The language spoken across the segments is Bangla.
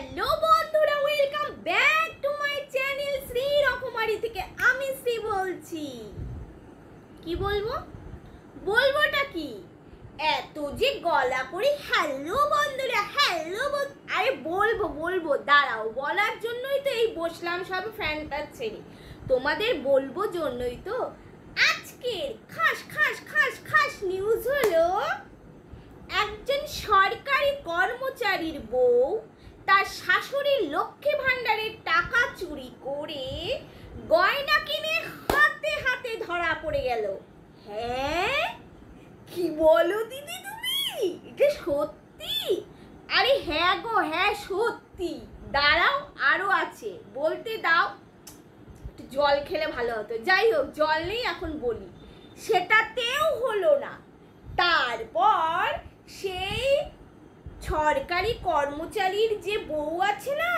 হ্যালো বন্ধুরা, welcome back to my channel Shri রকমারি থেকে। আমি শ্রী বলছি। কি বলবোটা কি এত যে গলা করে হ্যালো বন্ধুরা, আরে বলবো দাঁড়াও, বলার জন্যই তো এই বসলাম সব ফ্যানটা ছেড়ে, তোমাদের বলবো জন্যই তো। আজকের খাস খাস খাস খাস নিউজ হলো, একজন সরকারি কর্মচারীর বউ তার শাশুড়ির লক্ষ্মী ভাণ্ডারের টাকা চুরি করে গয়না কিনে হাতে হাতে ধরা পড়ে গেল। হ্যাঁ, কি বলো দিদি তুমি? এটা সত্যি? আরে হ্যাঁ গো, হ্যাঁ সত্যি। দাঁড়াও, আরো আছে, বলতে দাও। একটু জল খেলে ভালো হতো। যাই হোক, জল নেই, এখন বলি। সেটাতেও হলো না। তারপর সেই সরকারি কর্মচারীর যে বউ আছে না,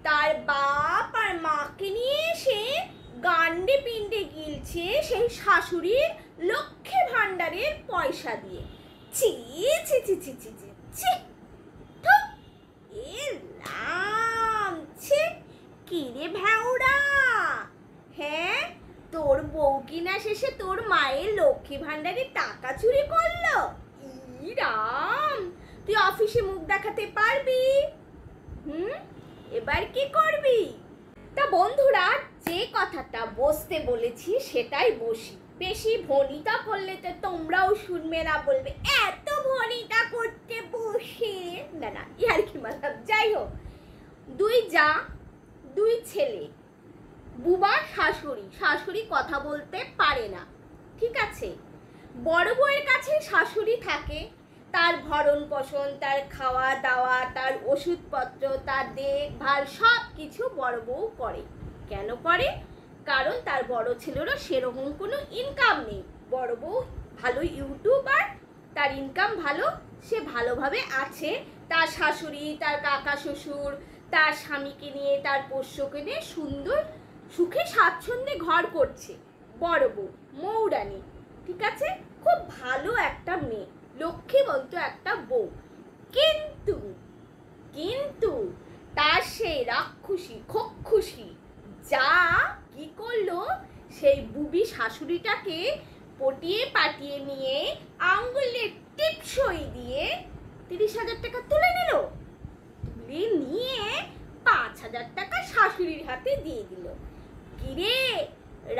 তার বাপ আর মাকে নিয়ে সে গান্ডে পিণ্ডে গিলছে সেই শাশুড়ির লক্ষ্মী ভাণ্ডারের পয়সা দিয়ে। ছি ছি ছি ছি ছি ছি ছি, এ রাম, ছি। কি রে ভ্যাউরা, হ্যাঁ তোর বউ কিনা শেষে তোর মায়ের লক্ষ্মী ভাণ্ডারের টাকা চুরি করলো? ই রাম, তুই অফিসে মুখ দেখাতে পারবি? এবার কি করবি? তা বন্ধুরা, যে কথাটা বসতে বলেছি সেটাই বসি। বেশি ভনিতা করলে তো তোমরাও শুনবে না, বলবে এত ভনিতা করতে বসে না, ইয়ার কি মানে। যাই হোক, দুই যা, দুই ছেলে, বুবা শাশুড়ি কথা বলতে পারে না, ঠিক আছে। বড় বউয়ের কাছে শাশুড়ি থাকে, তার ভরণ পোষণ, তার খাওয়া দাওয়া, তার ওষুধপত্র, তার দেখভাল সব কিছু বড় বউ করে। কেন করে? কারণ তার বড় ছেলেরও সেরকম কোনো ইনকাম নেই। বড় বউ ভালো ইউটিউবার, তার ইনকাম ভালো, সে ভালোভাবে আছে। তার শাশুড়ি, তার কাকা শ্বশুর, তার স্বামীকে নিয়ে, তার পোষ্যকে নিয়ে সুন্দর সুখে স্বাচ্ছন্দ্যে ঘর করছে বড় বউ, মৌরানী, ঠিক আছে। খুব ভালো একটা মেয়ে, লক্ষ্মীবন্ত একটা বউ। কিন্তু তার সেই রাক্ষসী খক্ষুসি যা কি করলো, সেই বুবি শাশুড়িটাকে পটিয়ে পাটিয়ে নিয়ে আঙ্গুলের টিপসই দিয়ে 30,000 টাকা তুলে নিল। তুলে নিয়ে 5,000 টাকা শাশুড়ির হাতে দিয়ে দিল। কিরে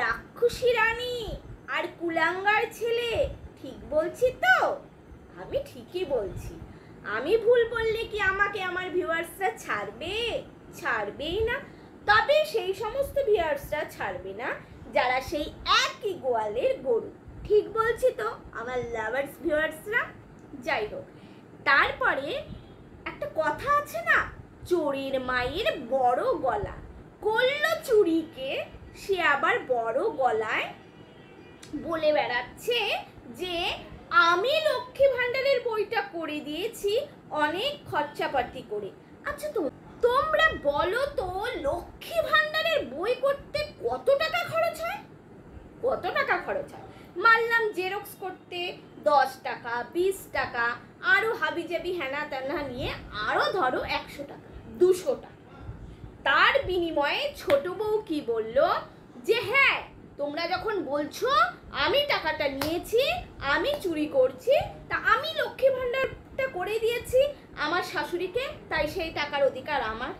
রাক্ষসী রানী আর কুলাঙ্গার ছেলে, ঠিক বলছি তো? আমি ঠিকই বলছি। আমি ভুল বললে কি আমাকে আমার ভিউয়ার্সরা ছাড়বেই না। তবে সেই সমস্ত ভিউয়ার্সরা ছাড়বে না যারা সেই একই গোয়ালের গরু। ঠিক বলছি তো আমার লাভার্স ভিউয়ার্সরা? যাই হোক, তারপরে একটা কথা আছে না, চোরের মায়ের বড় গলা। করলো চুরিকে সে আবার বড় গলায় বলে বেড়াচ্ছে যে আমি লক্ষ্মী ভাণ্ডারের বইটা করে দিয়েছি অনেক খরচাপাতি করে। আচ্ছা, তোমরা বলো তো, লক্ষ্মী ভাণ্ডারের বই করতে কত টাকা খরচ হয়? মানলাম জেরক্স করতে 10 টাকা, 20 টাকা, আরো হাবিজাবি হেনা তেনা নিয়ে আরো ধরো 100 টাকা, 200 টাকা। তার বিনিময়ে ছোট বউ কি বলল, যে হ্যাঁ তোমরা যখন বলছো আমি টাকাটা নিয়েছি, আমি চুরি করছি, তা আমি লক্ষ্মী ভাণ্ডারটা করে দিয়েছি আমার শাশুড়িকে, তাই সেই টাকার অধিকার আমার।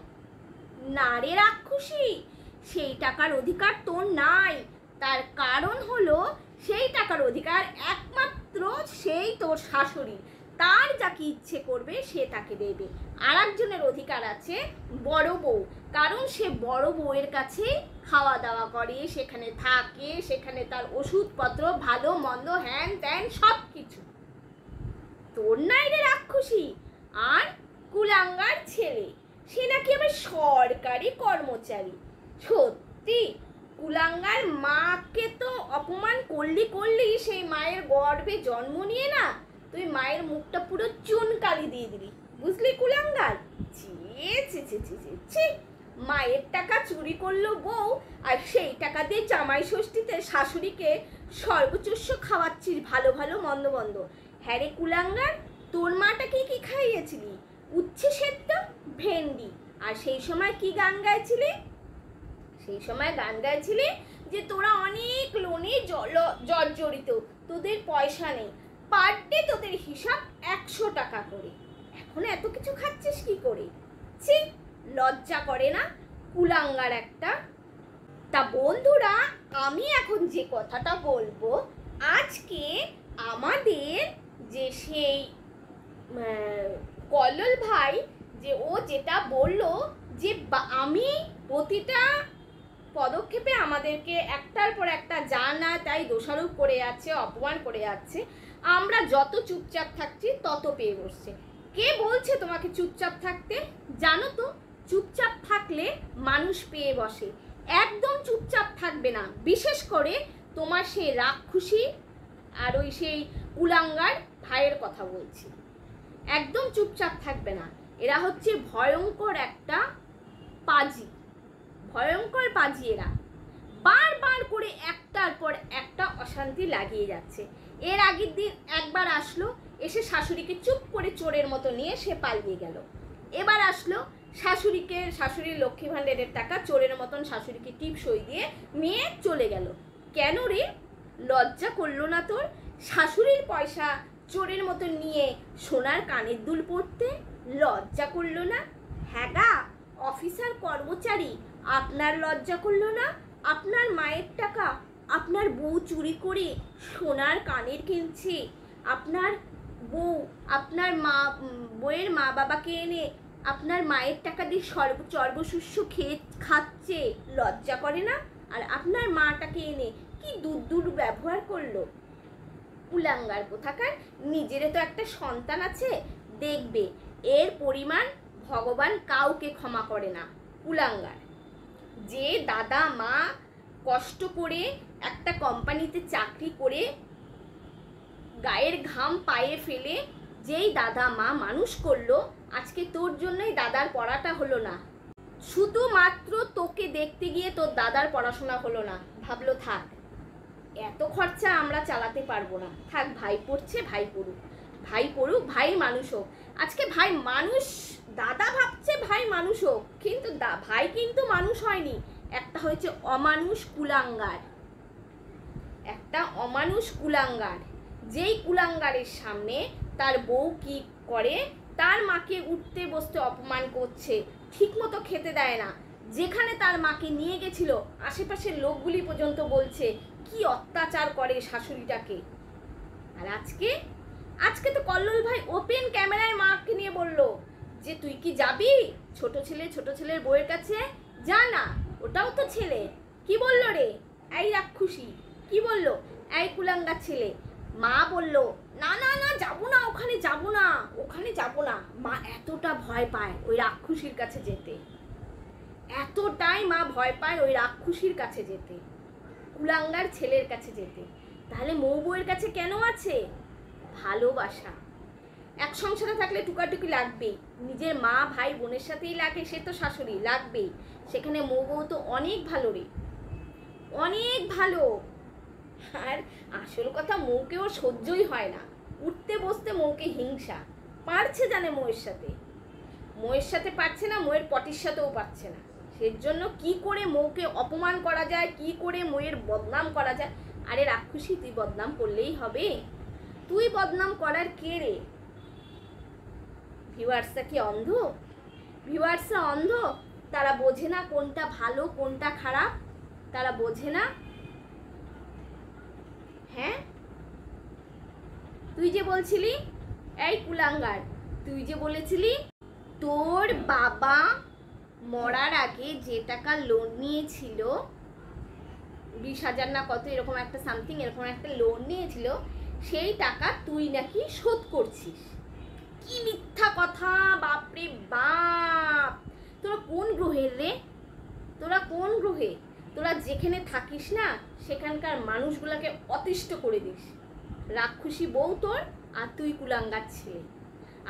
না রে রাক্ষসী, সেই টাকার অধিকার তোর নাই। তার কারণ হলো, সেই টাকার অধিকার একমাত্র সেই তোর শাশুড়ি, তার যাকে ইচ্ছে করবে সে তাকে দেবে। আর একজনের অধিকার আছে বড় বউ, কারণ সে বড় বউয়ের কাছে খাওয়া দাওয়া করে, সেখানে থাকে, সেখানে তার ওষুধপত্র, ভালো মন্দ, হ্যান ত্যান সব কিছু। তোর নাই রে রাক্ষসী। আর কুলাঙ্গার ছেলে, সে নাকি আবার সরকারি কর্মচারী। সত্যি, কুলাঙ্গার মাকে তো অপমান করলি, সেই মায়ের গর্ভে জন্ম নিয়ে না তুই মায়ের মুখটা পুরো চুনকালি দিয়ে দিলি, বুঝলি কুলাঙ্গার? ছি, মায়ের টাকা চুরি করলো বউ, আর সেই টাকা দিয়ে জামাই ষষ্ঠীতে শাশুড়িকে সর্বচস্য খাওয়াচ্ছিস ভালো ভালো মন্দ মন্দ। হ্যাঁ রে কুলাঙ্গার, তোর মাটাকে কি খাইয়েছিলি? উচ্ছে সেদ্ধ, ভেন্ডি, আর সেই সময় কি গান গাইছিলি? সেই সময় গান গাইছিলি যে তোরা অনেক লোনে জর্জরিত, তোদের পয়সা নেই, পার ডে তোদের হিসাব 100 টাকা করে। এখন এত কিছু খাচ্ছিস কি করে? ছি, লজ্জা করে না? কুলাঙ্গার একটা। তা বন্ধুরা, আমি এখন যে কথাটা বলবো, আজকে আমাদের যে সেই কল্লোল ভাই, যে ও যেটা বললো যে আমি প্রতিটা পদক্ষেপে আমাদেরকে একটার পর একটা যা না তাই দোষারোপ করে যাচ্ছে, অপমান করে যাচ্ছে, আমরা যত চুপচাপ থাকছি তত পেয়ে বসছে। কে বলছে তোমাকে চুপচাপ থাকতে? জানো তো, চুপচাপ থাকলে মানুষ পেয়ে বসে। একদম চুপচাপ থাকবে না, বিশেষ করে তোমার সেই রাক্ষসী আর ওই সেই কুলাঙ্গার ভাইয়ের কথা বলছি। একদম চুপচাপ থাকবে না। এরা হচ্ছে ভয়ঙ্কর একটা পাজি, ভয়ঙ্কর পাজি। এরা বারবার করে একটার পর একটা অশান্তি লাগিয়ে যাচ্ছে। এর আগের দিন একবার আসলো, এসে শাশুড়িকে চুপ করে চোরের মতো নিয়ে সে পালিয়ে গেল। এবার আসলো, শাশুড়ির লক্ষ্মী ভাণ্ডারের টাকা চোরের মতন শাশুড়িকে টিপ সই দিয়ে নিয়ে চলে গেল। কেন রে? লজ্জা করলো না তোর? শাশুড়ির পয়সা চোরের মতো নিয়ে সোনার কানের দুল পরতে লজ্জা করলো না? হ্যাঁ গা, অফিসার কর্মচারী, আপনার লজ্জা করলো না? আপনার মায়ের টাকা আপনার বউ চুরি করে সোনার কানের কিনছে, আপনার বউ আপনার বউয়ের মা বাবাকে এনে আপনার মায়ের টাকা দিয়ে সর্বশস্য খেয়ে খাচ্ছে, লজ্জা করে না? আর আপনার মাটাকে এনে কি দূর ব্যবহার করলো। কুলাঙ্গার কোথাকার। নিজেরও তো একটা সন্তান আছে, দেখবে এর পরিমাণ ভগবান কাউকে ক্ষমা করে না। কুলাঙ্গার। যে দাদা মা কষ্ট করে একটা কোম্পানিতে চাকরি করে গায়ের ঘাম পায়ে ফেলে যেই দাদা মা মানুষ করলো, আজকে তোর জন্যই দাদার পড়াটা হলো না। শুধুমাত্র তোকে দেখতে গিয়ে তোর দাদার পড়াশোনা হলো না। ভাবলো থাক, এত খরচা আমরা চালাতে পারবো না, থাক, ভাই পড়ছে ভাই পড়ুক, ভাই পড়ুক, ভাই মানুষ হোক। আজকে ভাই মানুষ, দাদা ভাবছে ভাই মানুষ হোক, কিন্তু ভাই কিন্তু মানুষ হয়নি, একটা হয়েছে অমানুষ কুলাঙ্গার, একটা অমানুষ কুলাঙ্গার। যেই কুলাঙ্গারের সামনে তার বউ কি করে, তার মাকে উঠতে বসতে অপমান করছে, ঠিক মতো খেতে দেয় না। যেখানে তার মাকে নিয়ে গেছিল আশেপাশের লোকগুলি পর্যন্ত বলছে কি অত্যাচার করে শাশুড়িটাকে। আর আজকে তো কল্লোল ভাই ওপেন ক্যামেরায় মাকে নিয়ে বলল যে তুই কি যাবি ছোট ছেলের বউয়ের কাছে? যা না, ওটাও তো ছেলে। কি বললো রে? এই রাক্ষসী কি বললো? এই কুলাঙ্গার ছেলে। মা বলল না না না, যাবো না, ওখানে যাবো না। মা এতটা ভয় পায় ওই রাক্ষসীর কাছে যেতে, এতটাই মা ভয় পায় ওই রাক্ষসীর কাছে যেতে, কুলাঙ্গার ছেলের কাছে যেতে। তাহলে মৌ বউয়ের কাছে কেন আছে? ভালোবাসা। এক সংসারে থাকলে টুকাটুকি লাগবেই, নিজের মা ভাই বোনের সাথেই লাগে, সে তো শাশুড়ি লাগবেই। সেখানে মৌ বউ তো অনেক ভালো রে, অনেক ভালো। আর আসল কথা, মৌকেও সহ্যই হয় না, উঠতে বসতে মৌকে হিংসা। পারছে জানে মৌয়ের সাথে পারছে না, মৌয়ের পটির সাথেও পারছে না। সেজন্য কি করে মৌকে অপমান করা যায়, কি করে মৌয়ের বদনাম করা যায়। আরে রাক্ষসী, তুই বদনাম করলেই হবে? তুই বদনাম করার কে রে? ভিউয়ার্সরা কি অন্ধ? ভিউয়ার্সরা অন্ধ? তারা বোঝে না কোনটা ভালো কোনটা খারাপ? তারা বোঝে না? হ্যাঁ, তুই যে বলছিলি, এই কুলাঙ্গার, তুই যে বলেছিলি তোর বাবা মরার আগে যে টাকা লোন নিয়েছিল 20,000 না কত এরকম একটা সামথিং, এরকম একটা লোন নিয়েছিল, সেই টাকা তুই নাকি শোধ করছিস। কি মিথ্যা কথা! বাপরে বাপ, তোরা কোন গ্রহের রে? তোরা কোন গ্রহে? তোরা যেখানে থাকিস না সেখানকার মানুষগুলোকে অতিষ্ঠ করে দিস। রাক্ষসী বউ তোর, আর তুই কুলাঙ্গার ছেলে।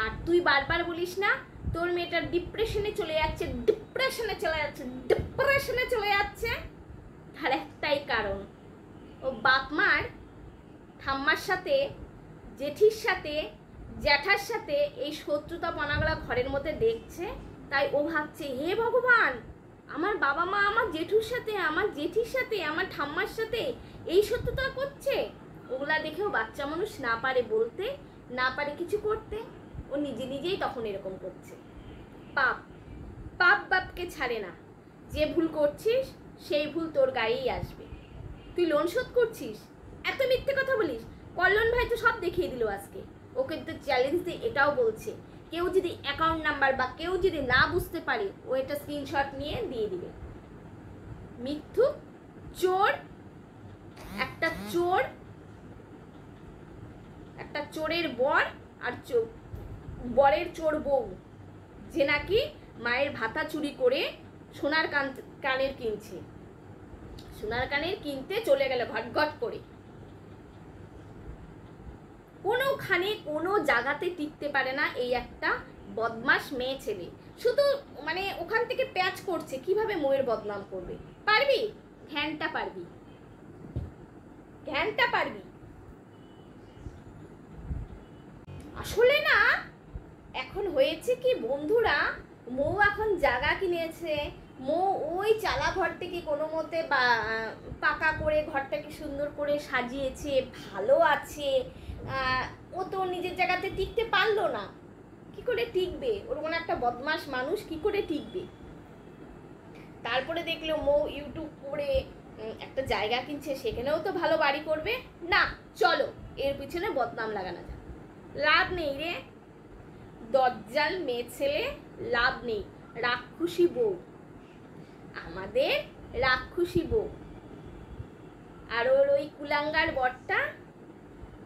আর তুই বারবার বলিস না তোর মেয়েটা ডিপ্রেশনে চলে যাচ্ছে। তার একটাই কারণ, ও বাপ মার, ঠাম্মার সাথে, জেঠির সাথে, জ্যাঠার সাথে এই শত্রুতা পনাগুলা ঘরের মধ্যে দেখছে, তাই ও ভাবছে, হে ভগবান, আমার বাবা মা আমার জেঠুর সাথে, আমার জেঠির সাথে, আমার ঠাম্মার সাথে এই সত্যতা করছে। ওগুলা দেখেও বাচ্চা মানুষ না পারে বলতে, না পারে কিছু করতে, ও নিজে নিজেই তখন এরকম করছে। পাপ পাপ বাপকে ছাড়ে না। যে ভুল করছিস সেই ভুল তোর গায়েই আসবে। তুই লোন শোধ করছিস, এত মিথ্যে কথা বলিস। কল্যাণ ভাই তো সব দেখিয়ে দিল আজকে। ওকে তো চ্যালেঞ্জ দিয়ে এটাও বলছে, কেউ যদি অ্যাকাউন্ট নাম্বার বা কেউ যদি না বুঝতে পারে, ও এটা স্ক্রিনশট নিয়ে দিয়ে দিবে। মিথ্যুক, চোর, একটা চোর, একটা চোরের বর আর বরের চোর বউ, যে নাকি মায়ের ভাতা চুরি করে সোনার কানের কিনছে, সোনার কানের কিনতে চলে গেল ঘটঘট করে। কোনোখানে কোনো জায়গাতে টিকতে পারে না এই একটা বদমাস মেয়ে ছেলে। শুধু মানে ওখান থেকে প্যাচ করছে কিভাবে মোয়ের বদনাম করবে। পারবি? ঘ্যানটা পারবি, ঘ্যানটা পারবি। আসলে না, এখন হয়েছে কি বন্ধুরা, মৌ এখন জায়গা কিনেছে। মৌ ওই চালা ঘর থেকে কোনো মতে পাকা করে ঘরটাকে সুন্দর করে সাজিয়েছে, ভালো আছে। ও তো নিজের জায়গাতে টিকতে পারলো না। কি করে টিকবে? ওর মনে একটা বদমাস মানুষ কি করে টিকবে? তারপরে দেখলো মৌ ইউটিউব করে একটা জায়গা কিনছে, সেখানেও তো ভালো বাড়ি করবে না। চলো এর পিছনে বদনাম লাগানো যায়, লাভ নেই রে দজ্জাল মেয়ে ছেলে, লাভ নেই। রাক্ষসী বউ, আমাদের রাক্ষসী বউ। আর ওর ওই কুলাঙ্গার বরটা,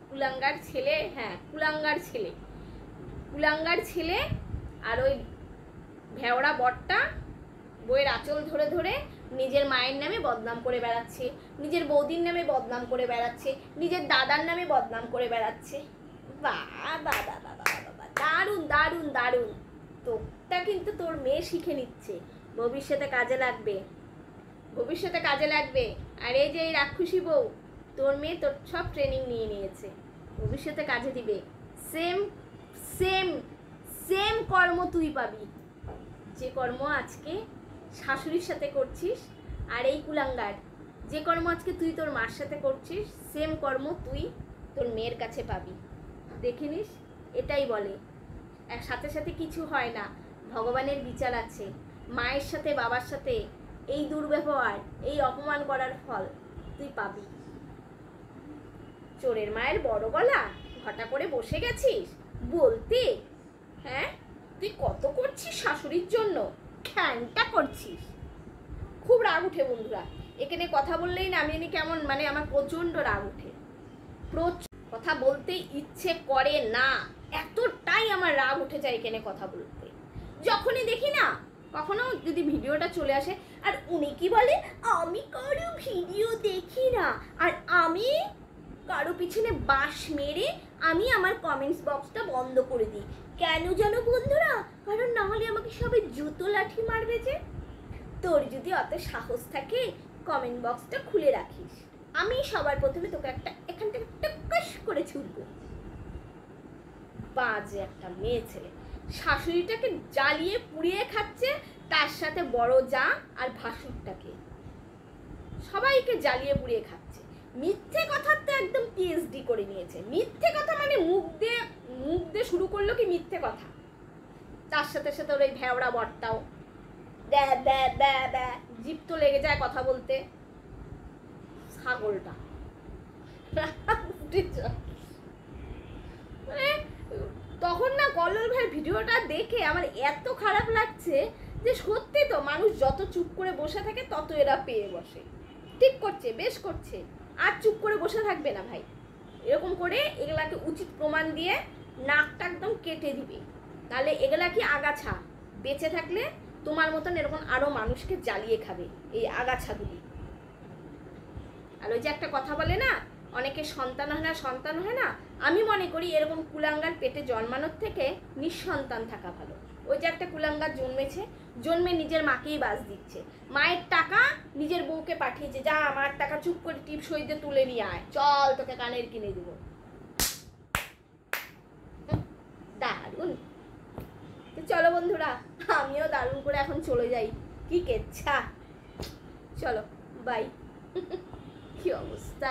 কুলাঙ্গার ছেলে, হ্যাঁ কুলাঙ্গার ছেলে, কুলাঙ্গার ছেলে আর ওই ভেওড়া বরটা বইয়ের আঁচল ধরে ধরে নিজের মায়ের নামে বদনাম করে বেড়াচ্ছে, নিজের বৌদির নামে বদনাম করে বেড়াচ্ছে, নিজের দাদার নামে বদনাম করে বেড়াচ্ছে। বাবা বাবা বাবা বাবা, দারুণ দারুণ দারুণ। তোরটা কিন্তু তোর মেয়ে শিখে নিচ্ছে, ভবিষ্যতে কাজে লাগবে, ভবিষ্যতে কাজে লাগবে। আর এই যে এই রাক্ষসী বউ, তোর মেয়ে তোর সব ট্রেনিং নিয়ে নিয়েছে, ভবিষ্যতে কাজে দিবে। সেম সেম সেম কর্ম তুই পাবি, যে কর্ম আজকে শাশুড়ির সাথে করছিস। আর এই কুলাঙ্গার যে কর্ম আজকে তুই তোর মার সাথে করছিস, সেম কর্ম তুই তোর মেয়ের কাছে পাবি। দেখে নিস। এটাই বলে সাথে সাথে কিছু হয় না, ভগবানের বিচার আছে। মায়ের সাথে বাবার সাথে এই দুর্ব্যবহার, এই অপমান করার ফল তুই পাবি। চোরের মায়ের বড় গলা, ঘটা করে বসে গেছিস বলতে। হ্যাঁ, তুই কত করছিস শাশুড়ির জন্য, খ্যানটা করছিস। খুব রাগ উঠে বন্ধুরা, এখানে কথা বললেই না আমি কেমন, মানে আমার প্রচণ্ড রাগ উঠে, কথা বলতে ইচ্ছে করে না, এতটাই আমার রাগ উঠে যায় এখানে কথা বলতে। যখনই দেখি না, কখনো যদি ভিডিওটা চলে আসে আর উনি কি বলে, আমি কারো ভিডিও দেখি না, আর আমি কারো পিছনে বাঁশ মেরে আমি আমার কমেন্টস বক্সটা বন্ধ করে দিই। কেন জানো বন্ধুরা? কারণ না হলে আমাকে সবাই জুতো লাঠি মারবে। যে তোর যদি অত সাহস থাকে কমেন্ট বক্সটা খুলে রাখিস, আমি সবার প্রথমে তোকে একটা এখান থেকে টুকাস করে ছুটবো। বাজে একটা মেয়ে ছেলে, শাশুড়িটাকে জ্বালিয়ে পুড়িয়ে খাচ্ছে, তার সাথে বড় যা আর ভাসুরটাকে, সবাইকে জ্বালিয়ে পুড়িয়ে খাচ্ছে। মিথ্যে কথার তো একদম পিএইচডি করে নিয়েছে। মিথ্যে কথা মানে মুখ দিয়ে শুরু করলো কি মিথ্যে কথা। তার সাথে সাথে ওর এই ভেওড়া বরটাও জিপ তো লেগে যায় কথা বলতে, ছাগলটা। তখন না কল্লোল ভাইয়ের ভিডিওটা দেখে আমার এত খারাপ লাগছে যে সত্যি তো মানুষ যত চুপ করে বসে থাকে তত এরা পেয়ে বসে। ঠিক করছে, বেশ করছে, আর চুপ করে বসে থাকবে না ভাই। এরকম করে এগুলাকে উচিত প্রমাণ দিয়ে নাকটা একদম কেটে দিবে, তাহলে এগুলা কি আগাছা বেঁচে থাকলে তোমার মতন এরকম আরো মানুষকে জ্বালিয়ে খাবে এই আগাছাগুলি। আর ওই যে একটা কথা বলে না, অনেকে সন্তান হয় না, সন্তান হয় না। আমি মনে করি এরকম কুলাঙ্গার পেটে জন্মানোর থেকে নিঃসন্তান থাকা ভালো। ওই যে একটা কুলাঙ্গার জন্মেছে, জন্মে নিজের মাকেই বাস দিচ্ছে, মায়ের টাকা নিজের বউকে পাঠিয়েছে, যা আমার টাকা চুপ করে টিপ সইতে তুলে নিয়ে আয়, চল তোকে কানের কিনে দেবো। দারুণ, চলো বন্ধুরা, আমিও দারুণ করে এখন চলে যাই। কি কেচ্ছা, চলো বাই। কি অবস্থা।